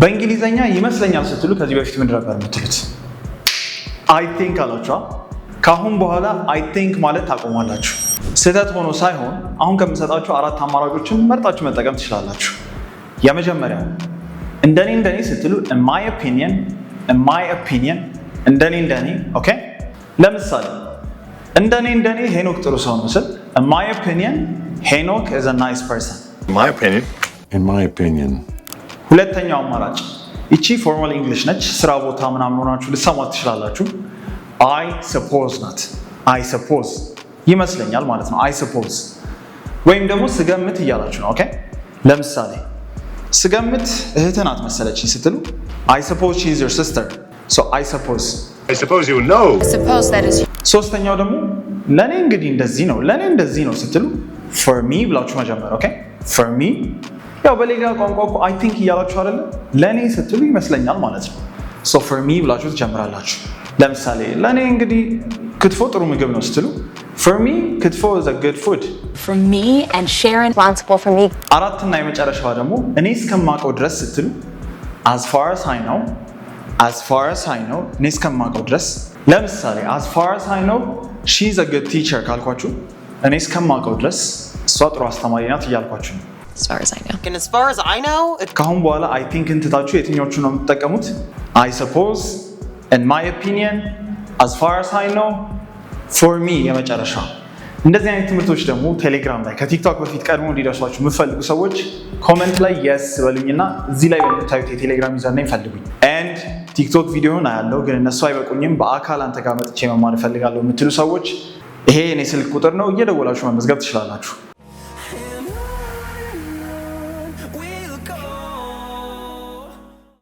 በእንግሊዘኛ ይመስለኛል ስትሉ ከዚህ በፊት ምን ነበር የምትሉት? አይ ቲንክ አላችሁ። ካሁን በኋላ አይ ቲንክ ማለት ታቆማላችሁ። ስህተት ሆኖ ሳይሆን አሁን ከምሰጣችሁ 4 አማራጮችን መርጣችሁ መጠቀም ትችላላችሁ። የመጀመሪያው እንደኔ ስትሉ in my opinion እንደኔ ኦኬ። ለምሳሌ እንደኔ ሄኖክ ጥሩ ሰው ነው ስል in my opinion ሄኖክ is a nice person in my opinion ሁለተኛው አማራጭ እቺ ፎርማል እንግሊሽ ነች። ስራ ቦታ ምናምን ሆናችሁ ልትሰሟት ትችላላችሁ። I suppose ናት። I suppose ይመስለኛል ማለት ነው። I suppose ወይም ደግሞ ስገምት እያላችሁ ነው። ኦኬ ለምሳሌ ስገምት እህትህ ናት መሰለችኝ ስትሉ I suppose she is your sister. So I suppose you know. Suppose that is you. ሶስተኛው ደግሞ ለኔ እንግዲህ እንደዚህ ነው ስትሉ for me ብላችሁ መጀመር። ኦኬ for me ያው በሌላ ቋንቋ I think እያላችሁ አይደለ? ለኔ ስትሉ ይመስለኛል ማለት ነው። So for me ብላችሁ ትጀምራላችሁ። ለምሳሌ ለኔ እንግዲህ ክትፎ ጥሩ ምግብ ነው ስትሉ for me ክትፎ is a good food. For me and Sharon responsible for me. አራትና የመጨረሻው ደግሞ እኔ እስከማውቀው ድረስ ስትሉ as far as I know እኔ እስከማውቀው ድረስ። ለምሳሌ as far as I know she's a good teacher ካልኳችሁ እኔ እስከማውቀው ድረስ እሷ ጥሩ አስተማሪ ናት እያልኳችሁ ነው። As far as I know. And as far as I know, ካሁን በኋላ I think እንትታችሁ የትኞቹ ነው የምትጠቀሙት? I suppose, in my opinion, as far as I know, for me የመጨረሻ። እንደዚህ አይነት ትምህርቶች ደግሞ ቴሌግራም ላይ ከቲክቶክ በፊት ቀድሞ እንዲደርሷችሁ የምትፈልጉ ሰዎች ኮመንት ላይ yes በሉኝና እዚህ ላይ በምታዩት የቴሌግራም ዩዘር ኔም ፈልጉኝ። and ቲክቶክ ቪዲዮን አያለው ግን እነሱ አይበቁኝም በአካል አንተ ጋር መጥቼ መማር እፈልጋለሁ የምትሉ ሰዎች ይሄ የኔ ስልክ ቁጥር ነው፣ እየደወላችሁ መመዝገብ ትችላላችሁ።